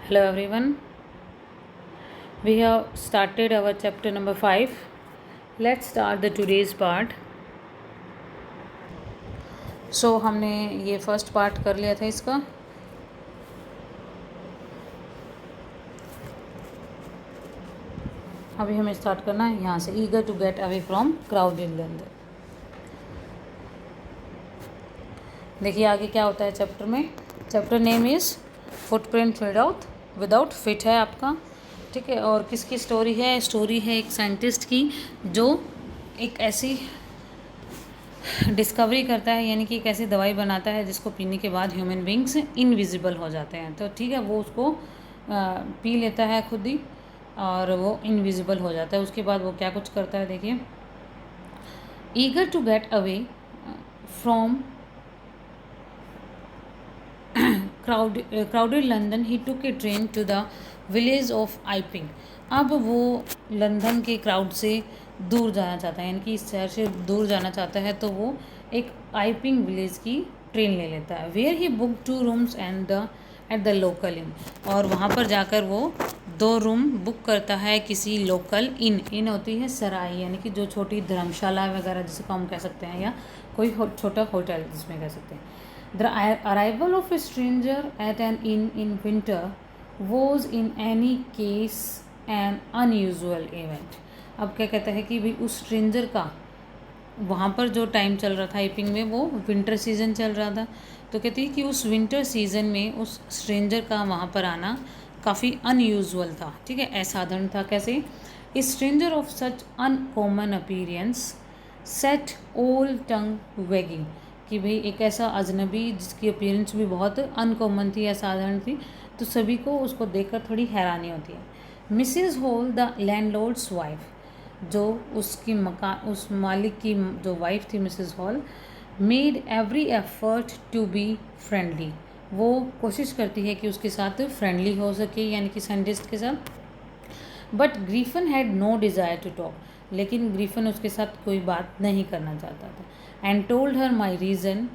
Hello everyone. We have started our chapter number 5. Let's start the today's part. So हमने ये first part कर लिया था इसका. अभी हमें स्टार्ट करना है यहाँ से. Eager to get away from crowded London. देखिए आगे क्या होता है चैप्टर में. Chapter name is footprint without feet है आपका. ठीक है. और किसकी स्टोरी है. स्टोरी है एक साइंटिस्ट की जो एक ऐसी डिस्कवरी करता है, यानी कि एक ऐसी दवाई बनाता है जिसको पीने के बाद ह्यूमन बींग्स इनविजिबल हो जाते हैं. तो ठीक है, वो उसको पी लेता है खुद ही और वो इनविजिबल हो जाता है. उसके बाद वो क्या कुछ करता है देखिए. Eager to get away from crowded London he took a train to the village of Iping. अब वो लंदन के क्राउड से दूर जाना चाहता है, यानी कि इस शहर से दूर जाना चाहता है. तो वो एक आइपिंग विलेज की ट्रेन ले लेता है. Where he book 2 rooms at the local inn. और वहाँ पर जाकर वो 2 रूम बुक करता है किसी लोकल इन होती है सराय, यानी कि जो छोटी धर्मशाला वगैरह जिसे हम कह सकते हैं, या कोई छोटा होटल जिसमें कह सकते हैं. The arrival of a stranger at an inn in winter was in any case an unusual event. अब क्या कहता है कि भाई उस स्ट्रेंजर का वहाँ पर जो टाइम चल रहा था आइपिंग में, वो विंटर सीज़न चल रहा था. तो कहती है कि उस विंटर सीज़न में उस स्ट्रेंजर का वहाँ पर आना काफ़ी अनयूजुअल था. ठीक है, असाधारण था. कैसे. ए stranger of such uncommon appearance set old tongue weighing. कि भाई एक ऐसा अजनबी जिसकी अपीयरेंस भी बहुत अनकॉमन थी, असाधारण थी, तो सभी को उसको देखकर थोड़ी हैरानी होती है. Mrs Hall the landlord's wife, जो उसकी मकान उस मालिक की जो वाइफ थी Mrs Hall, made every effort to be friendly. वो कोशिश करती है कि उसके साथ फ्रेंडली हो सके, यानी कि साइंटिस्ट के साथ. But Griffin had no desire to talk. लेकिन ग्रीफन उसके साथ कोई बात नहीं करना चाहता था. And told her my reason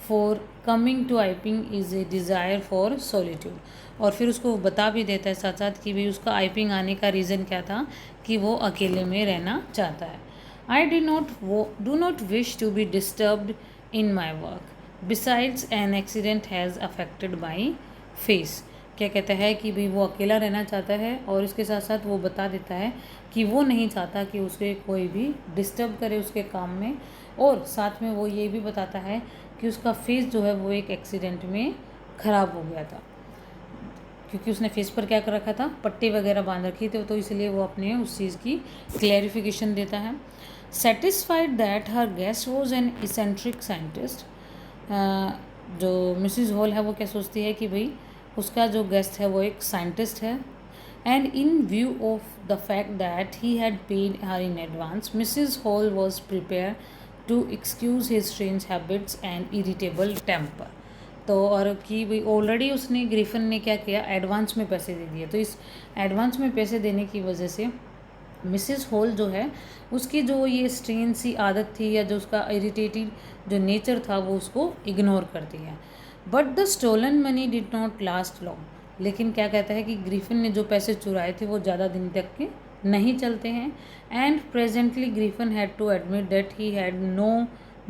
for coming to Iping is a desire for solitude. और फिर उसको बता भी देता है साथ साथ कि भाई उसका आइपिंग आने का रीज़न क्या था, कि वो अकेले में रहना चाहता है. I do not wish to be disturbed in my work besides an accident has affected my face. क्या कहता है कि भाई वो अकेला रहना चाहता है, और इसके साथ साथ वो बता देता है कि वो नहीं चाहता कि उसे कोई भी डिस्टर्ब करे उसके काम में. और साथ में वो ये भी बताता है कि उसका फेस जो है वो एक एक्सीडेंट में ख़राब हो गया था, क्योंकि उसने फेस पर क्या कर रखा था, पट्टी वगैरह बांध रखी थी. तो इसलिए वो अपने उस चीज़ की क्लैरिफिकेशन देता है. Satisfied that her guest was an eccentric scientist. जो मिसिज हॉल है वो क्या सोचती है कि भाई उसका जो गेस्ट है वो एक साइंटिस्ट है. And in view of the fact that he had paid her in advance, Mrs Hall was prepare to excuse his strange habits and irritable temper. तो और कि भाई ऑलरेडी उसने ग्रिफिन ने क्या किया, एडवांस में पैसे दे दिए. तो इस एडवांस में पैसे देने की वजह से मिसिस हॉल जो है उसकी जो ये स्ट्रेन सी आदत थी, या जो उसका इरिटेटिव जो नेचर था, वो उसको इग्नोर करती है. But the stolen money did not last long. लेकिन क्या कहता है कि ग्रिफिन ने जो पैसे चुराए थे वो ज़्यादा दिन तक के नहीं चलते हैं. And presently Griffin had to admit that he had no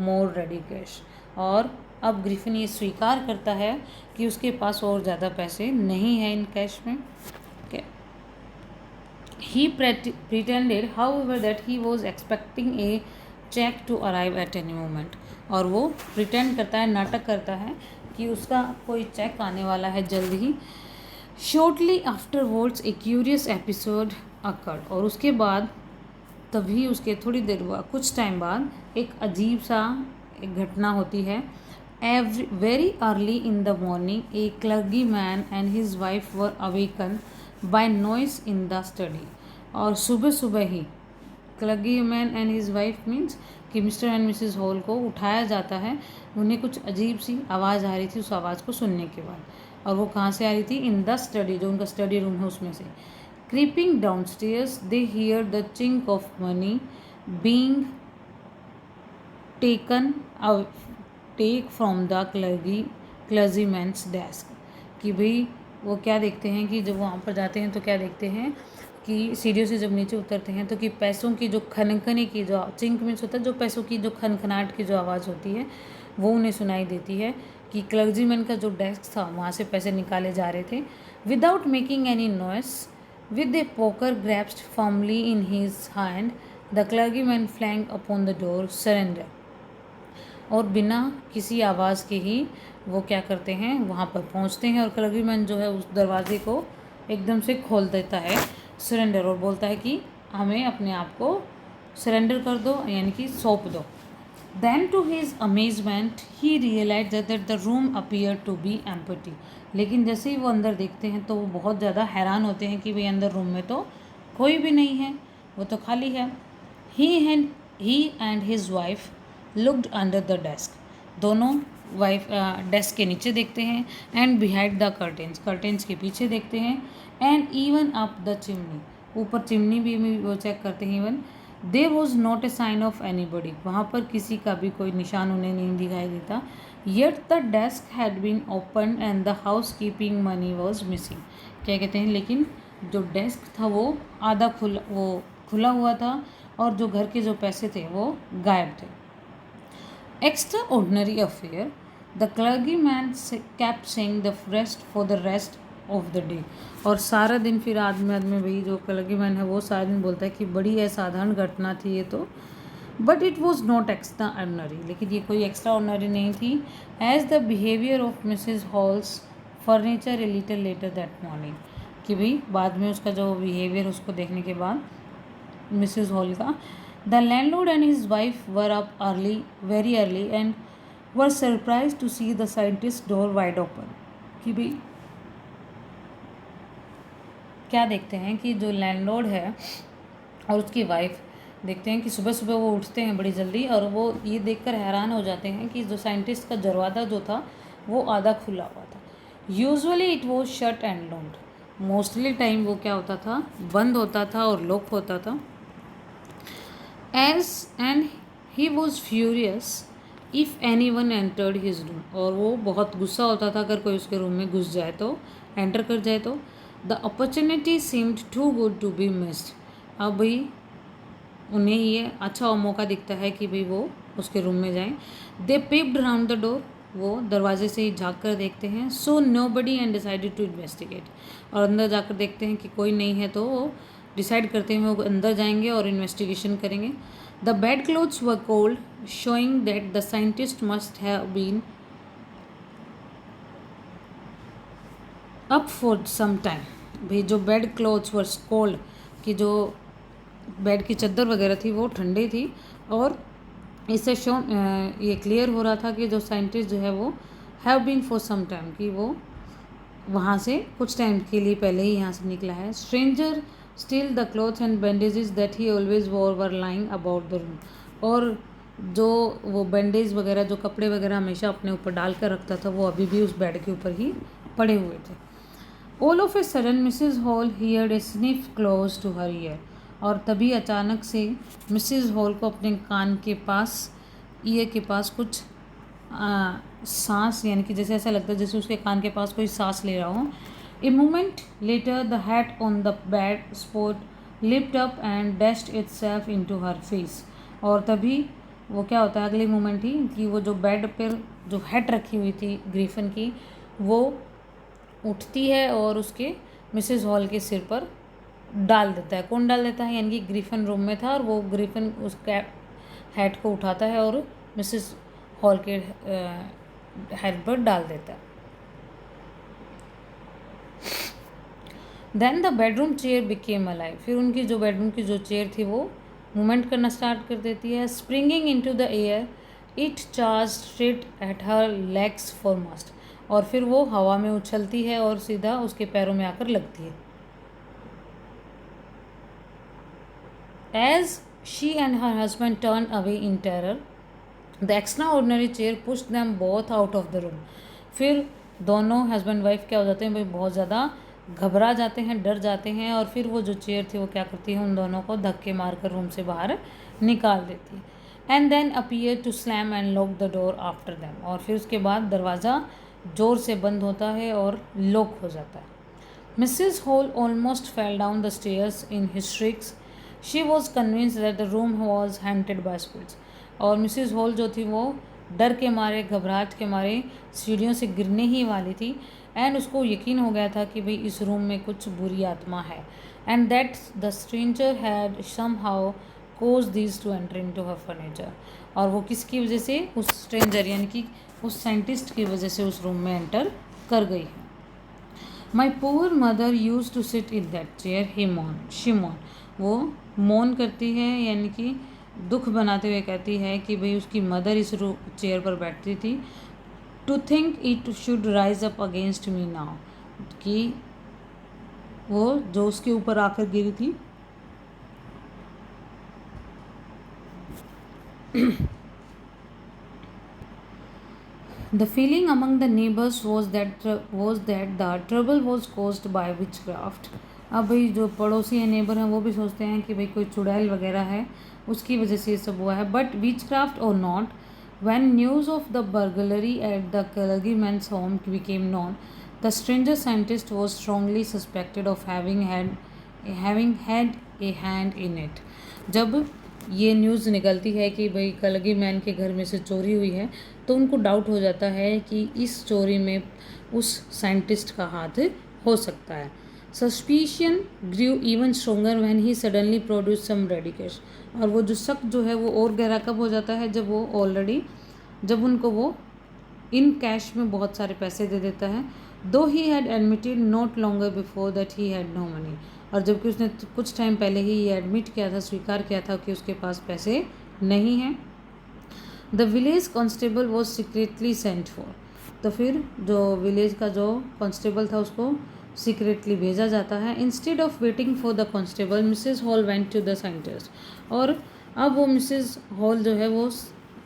more ready cash. और अब ग्रिफिन ये स्वीकार करता है कि उसके पास और ज़्यादा पैसे नहीं हैं इन कैश में. He pretended, however, that he was expecting a check to arrive at any moment. और वो pretend करता है, नाटक करता है कि उसका कोई चेक आने वाला है जल्द ही. Shortly afterwards, a curious episode occurred. और उसके बाद तभी उसके थोड़ी देर बाद, कुछ टाइम बाद, एक अजीब सा एक घटना होती है. Very early in the morning, a clergyman and his wife were awakened by noise in the study. और सुबह सुबह ही क्लर्गीमैन एंड हिज वाइफ मीन्स कि मिस्टर एंड मिसेस हॉल को उठाया जाता है. उन्हें कुछ अजीब सी आवाज़ आ रही थी उस आवाज़ को सुनने के बाद. और वो कहाँ से आ रही थी, इन द स्टडी, जो उनका स्टडी रूम है उसमें से. Creeping down stairs they hear the chink of money being taken take from the clergyman's desk. कि भाई वो क्या देखते हैं कि जब वहाँ पर जाते हैं तो क्या देखते हैं कि सीढ़ियों से जब नीचे उतरते हैं तो कि पैसों की जो खनखने की जो चिंक मीन्स होता है जो पैसों की जो खनखनाहट की जो आवाज़ होती है वो उन्हें सुनाई देती है कि क्लर्जीमैन का जो डेस्क था वहाँ से पैसे निकाले जा रहे थे। Without making any noise with a poker grasped firmly in his hand, the clergyman flung upon the door, surrender. और बिना किसी आवाज़ के ही वो क्या करते हैं वहाँ पर पहुँचते हैं और क्लर्जीमैन जो है उस दरवाजे को एकदम से खोल देता है, सरेंडर, और बोलता है कि हमें अपने आप को सरेंडर कर दो, यानी कि सौंप दो। Then to his amazement he realized that the room appeared to be empty. लेकिन जैसे ही वो अंदर देखते हैं तो वो बहुत ज़्यादा हैरान होते हैं कि भाई अंदर रूम में तो कोई भी नहीं है, वो तो खाली है। He and his wife looked under the desk. दोनों वाइफ डेस्क के नीचे देखते हैं, एंड बिहाइंड द कर्टेंस के पीछे देखते हैं, and even up the chimney, ऊपर चिमनी भी वो चेक करते हैं। Even there was not a sign of anybody, वहाँ पर किसी का भी कोई निशान उन्हें नहीं दिखाई देता। Yet the desk had been open and the house keeping money was missing. क्या कहते हैं, लेकिन जो डेस्क था वो आधा खुला हुआ था और जो घर के जो पैसे थे वो गायब थे। Extra ordinary affair, the clergyman kept saying the rest for the rest of the day. और सारा दिन फिर आदमी भाई जो क्लर्जीमैन है वो सारा दिन बोलता है कि बड़ी असाधारण घटना थी ये तो, but it was not extraordinary, लेकिन ये कोई एक्स्ट्रा ऑर्डनरी नहीं थी। As the behaviour of Mrs Hall's furniture a little later that morning, कि भाई बाद में उसका जो बिहेवियर उसको देखने के बाद मिसेज हॉल का, the landlord and his wife were up early, very early, and were surprise to see the scientist door wide open. कि भाई क्या देखते हैं कि जो लैंडलॉर्ड है और उसकी वाइफ देखते हैं कि सुबह सुबह वो उठते हैं बड़ी जल्दी और वो ये देखकर हैरान हो जाते हैं कि जो साइंटिस्ट का दरवाज़ा जो था वो आधा खुला हुआ था। Usually it was shut and locked, mostly time वो क्या होता था, बंद होता था और लॉक होता था। And he was furious if any one entered his room, और वो बहुत गुस्सा होता था अगर कोई उसके रूम में घुस जाए तो, एंटर कर जाए तो। The opportunity seemed to good to be missed, अब भाई उन्हें ये अच्छा मौका दिखता है कि भाई वो उसके रूम में जाएं। They peeped round the door, वो दरवाजे से ही झाँक कर देखते हैं। Saw nobody and decided to investigate, और अंदर जाकर देखते हैं कि कोई नहीं है तो वो डिसाइड करते हैं वो अंदर जाएंगे और इन्वेस्टिगेशन करेंगे। The bed clothes were cold, showing that the scientist must have been up for some time. भाई जो बेड क्लोथ्स वर कोल्ड, कि जो बेड की चादर वगैरह थी वो ठंडी थी, और इससे ये क्लियर हो रहा था कि जो साइंटिस्ट जो है वो have been for some time, कि वो वहाँ से कुछ टाइम के लिए पहले ही यहाँ से निकला है। Stranger still the clothes and bandages that he always war were lying about the room, और जो वो बैंडेज वगैरह जो कपड़े वगैरह हमेशा अपने ऊपर डाल कर रखता था वो अभी भी उस बेड के ऊपर ही पड़े हुए थे। All of a sudden Mrs Hall heard a sniff close to her ear, और तभी अचानक से मिसेज हॉल को अपने कान के पास, ईयर के पास कुछ सांस, यानी कि जैसे ऐसा लगता है जैसे उसके कान के पास कोई सांस ले रहा हो। A moment later the hat on the bed spot lift up and dust itself into her face, और तभी वो क्या होता है अगले मोमेंट ही कि वो जो बेड पर जो हैट रखी हुई थी ग्रीफन की वो उठती है और उसके मिसेज हॉल के सिर पर डाल देता है। कौन डाल देता है, यानी कि ग्रीफन रूम में था और वो ग्रीफन उस हैट को उठाता है और मिसेस हॉल के हेड पर डाल देता है। Then the bedroom chair became alive, फिर उनकी जो बेडरूम की जो चेयर थी वो मूवमेंट करना स्टार्ट कर देती है। Springing into the air it charge straight at her legs foremost, और फिर वो हवा में उछलती है और सीधा उसके पैरों में आकर लगती है। As she and her husband turned away in terror, the extraordinary chair pushed them both out of the room. फिर दोनों हस्बैंड वाइफ क्या हो जाते हैं भाई, बहुत ज़्यादा घबरा जाते हैं, डर जाते हैं, और फिर वो जो चेयर थी वो क्या करती है उन दोनों को धक्के मारकर रूम से बाहर निकाल देती है। And then appear to slam and lock the door after them, और फिर उसके बाद दरवाज़ा ज़ोर से बंद होता है और लॉक हो जाता है। Mrs Hall almost fell down the stairs in hysterics. She was convince that the room was haunted by spirits. और मिसेस हॉल जो थी वो डर के मारे, घबराहट के मारे सीढ़ियों से गिरने ही वाली थी, एंड उसको यकीन हो गया था कि भाई इस रूम में कुछ बुरी आत्मा है, and that the stranger had somehow cause this to enter into her furniture. और वो किसकी वजह से, उस स्ट्रेंजर यानी कि उस साइंटिस्ट की वजह से उस रूम में एंटर कर गई है। My poor mother use to sit in that chair she moan. वो मौन करती है, यानी कि दुख बनाते हुए कहती है कि भाई उसकी मदर इस चेयर पर बैठती थी। To think it should rise up against me now, कि वो जो उसके ऊपर आकर गिरी थी The feeling among the neighbors was that the trouble was caused by witchcraft. अब भाई जो पड़ोसी हैं, नेबर हैं, वो भी सोचते हैं कि भाई कोई चुड़ैल वगैरह है, उसकी वजह से ये सब हुआ है। But witchcraft or not, when news of the burglary at the clergyman's home became known, the stranger scientist was strongly suspected of having had a hand in it. जब ये न्यूज़ निकलती है कि भाई कलगी मैन के घर में से चोरी हुई है, तो उनको डाउट हो जाता है कि इस चोरी में उस साइंटिस्ट का हाथ हो सकता है। Suspicion grew even stronger when he suddenly produce some ready cash. और वो जो शक जो है वो और गहरा कब हो जाता है, जब उनको वो इन कैश में बहुत सारे पैसे दे देता है। Though he had admitted not longer before that he had no money. और जबकि उसने कुछ टाइम पहले ही ये एडमिट किया था, स्वीकार किया था कि उसके पास पैसे नहीं हैं। The village constable was secretly sent for. तो फिर जो विलेज का जो कांस्टेबल था उसको सीक्रेटली भेजा जाता है। Instead of waiting for the constable, Mrs Hall went to the scientist. और अब वो मिसेस हॉल जो है वो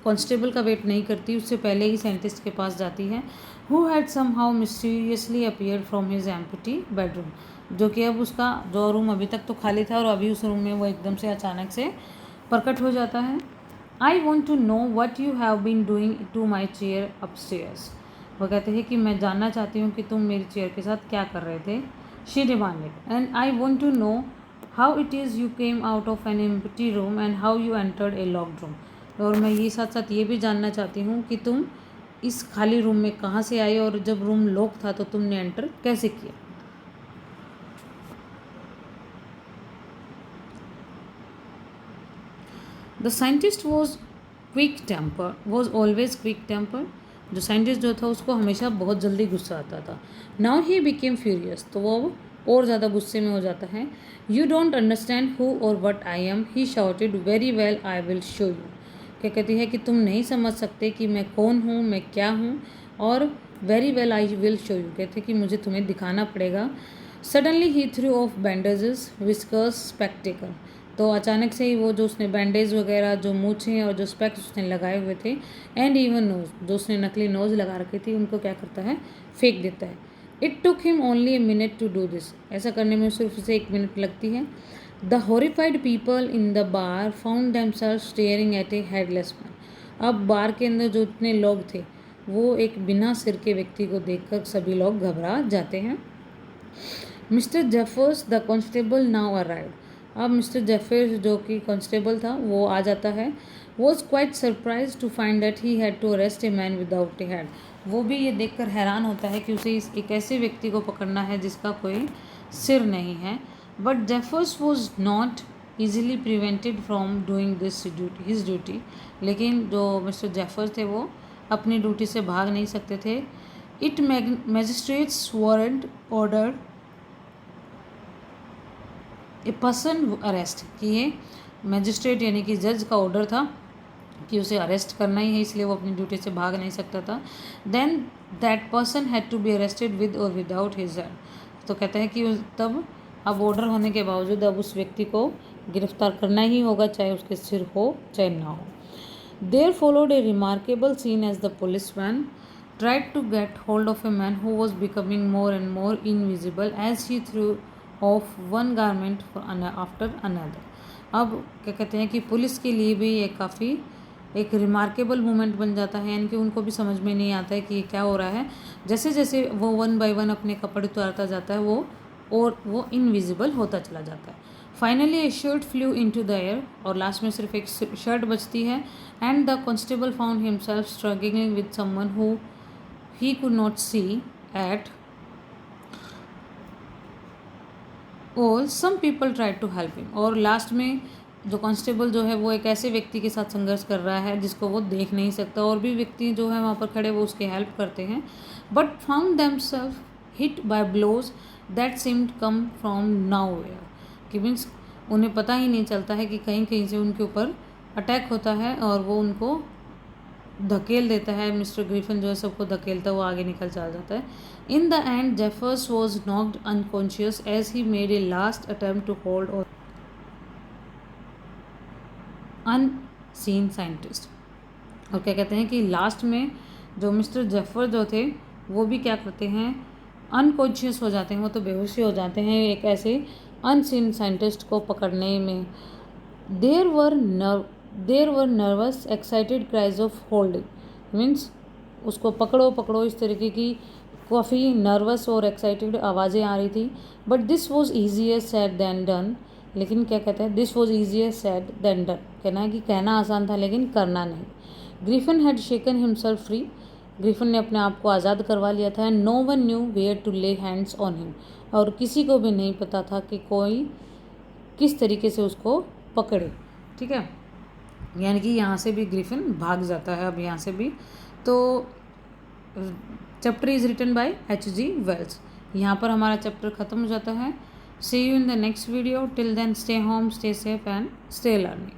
कांस्टेबल का वेट नहीं करती, उससे पहले ही साइंटिस्ट के पास जाती है। Who had somehow mysteriously appeared from his empty bedroom. जो कि अब उसका जो रूम अभी तक तो खाली था और अभी उस रूम में वो एकदम से अचानक से प्रकट हो जाता है। I want to know what you have been doing to my chair upstairs. वो कहते हैं कि मैं जानना चाहती हूँ कि तुम मेरी चेयर के साथ क्या कर रहे थे। She demanded, and I want to know how it is you came out of an empty room and how you entered a locked room. और मैं ये साथ साथ ये भी जानना चाहती हूँ कि तुम इस खाली रूम में कहाँ से आई, और जब रूम लॉक था तो तुमने एंटर कैसे किया। The scientist was always quick temper. जो साइंटिस्ट जो था उसको हमेशा बहुत जल्दी गुस्सा आता था। नाउ ही बिकेम फ्यूरियस, तो वो और ज़्यादा गुस्से में हो जाता है। यू डोंट अंडरस्टैंड हु और what I am, he shouted. Very well, I will show you. क्या कहती है कि तुम नहीं समझ सकते कि मैं कौन हूँ, मैं क्या हूँ, और very well I will show you, कहते कि मुझे तुम्हें दिखाना पड़ेगा। Suddenly he through of bandages, whiskers, spectacled. तो अचानक से ही वो जो उसने बैंडेज वगैरह, जो मूछें और जो स्पेक्स उसने लगाए हुए थे, एंड इवन नोज, जो उसने नकली नोज लगा रखी थी, उनको क्या करता है, फेंक देता है। It took him only a minute to do this. ऐसा करने में सिर्फ उसे 1 मिनट लगती है। The horrified people in the bar found themselves staring at a headless man. अब बार के अंदर जो इतने लोग थे वो एक बिना सिर के व्यक्ति को देखकर सभी लोग घबरा जाते हैं। Mr Jeffers the constable now arrived. अब मिस्टर जेफर्स जो कि कांस्टेबल था वो आ जाता है। Was quite surprise to find that he had to arrest a man without a head. वो भी ये देखकर हैरान होता है कि उसे एक ऐसे व्यक्ति को पकड़ना है जिसका कोई सिर नहीं है। But Jeffers was not easily prevented from doing this his duty. लेकिन जो मिस्टर जेफर्स थे वो अपनी ड्यूटी से भाग नहीं सकते थे। It magistrates warrant order a person arrest, कि ये मैजिस्ट्रेट यानी कि जज का ऑर्डर था कि उसे अरेस्ट करना ही है, इसलिए वो अपनी ड्यूटी से भाग नहीं सकता था। Then that person had to be arrested with or without his head. तो कहते हैं कि तब अब ऑर्डर होने के बावजूद अब उस व्यक्ति को गिरफ्तार करना ही होगा, चाहे उसके सिर हो चाहे ना हो। There followed a remarkable scene as the policeman tried to get hold of a man who was becoming more and more invisible as he threw off one garment after another। अब क्या कहते हैं कि पुलिस के लिए भी ये काफ़ी एक रिमार्केबल मोमेंट बन जाता है, यानी कि उनको भी समझ में नहीं आता है कि ये क्या हो रहा है। जैसे जैसे वो 1 बाय 1 अपने कपड़े उतारता जाता है वो इनविजिबल होता चला जाता है। Finally a shirt flew into the air, और लास्ट में सिर्फ एक शर्ट बचती है। And the constable found himself struggling with someone who he could not see at all. Some people tried to help him, और लास्ट में जो constable जो है वो एक ऐसे व्यक्ति के साथ संघर्ष कर रहा है जिसको वो देख नहीं सकता, और भी व्यक्ति जो है वहाँ पर खड़े वो उसकी हेल्प करते हैं, but found themselves hit by blows that seemed come from nowhere, कि मीन्स उन्हें पता ही नहीं चलता है कि कहीं कहीं से उनके ऊपर अटैक होता है और वो उनको धकेल देता है। मिस्टर ग्रिफिन जो है सबको धकेलता है, वो आगे निकल चला जाता है। In the end Jeffers was knocked unconscious as he made a last attempt to hold our unseen scientist. और क्या कहते हैं कि लास्ट में जो मिस्टर जेफर जो थे वो भी क्या करते हैं, अनकॉन्शियस हो जाते हैं, वो तो बेहोशी हो जाते हैं एक ऐसे अनसीन साइंटिस्ट को पकड़ने में। There were nervous excited cries of holding, means उसको पकड़ो पकड़ो इस तरीके की काफ़ी नर्वस और एक्साइटेड आवाज़ें आ रही थी। But this was easier said than done, लेकिन क्या कहते हैं this was easier said than done, कहना है कि कहना आसान था लेकिन करना नहीं। Griffin had shaken himself free, Griffin ने अपने आप को आज़ाद करवा लिया था। No one knew where to lay hands on him, और किसी को भी नहीं पता था कि कोई किस तरीके से उसको पकड़े। ठीक है, यानी कि यहाँ से भी ग्रिफिन भाग जाता है अब यहाँ से भी। तो chapter is written by H.G. Wells. यहाँ पर हमारा चैप्टर ख़त्म हो जाता है। See you in the next video. Till then stay home, stay safe and stay learning.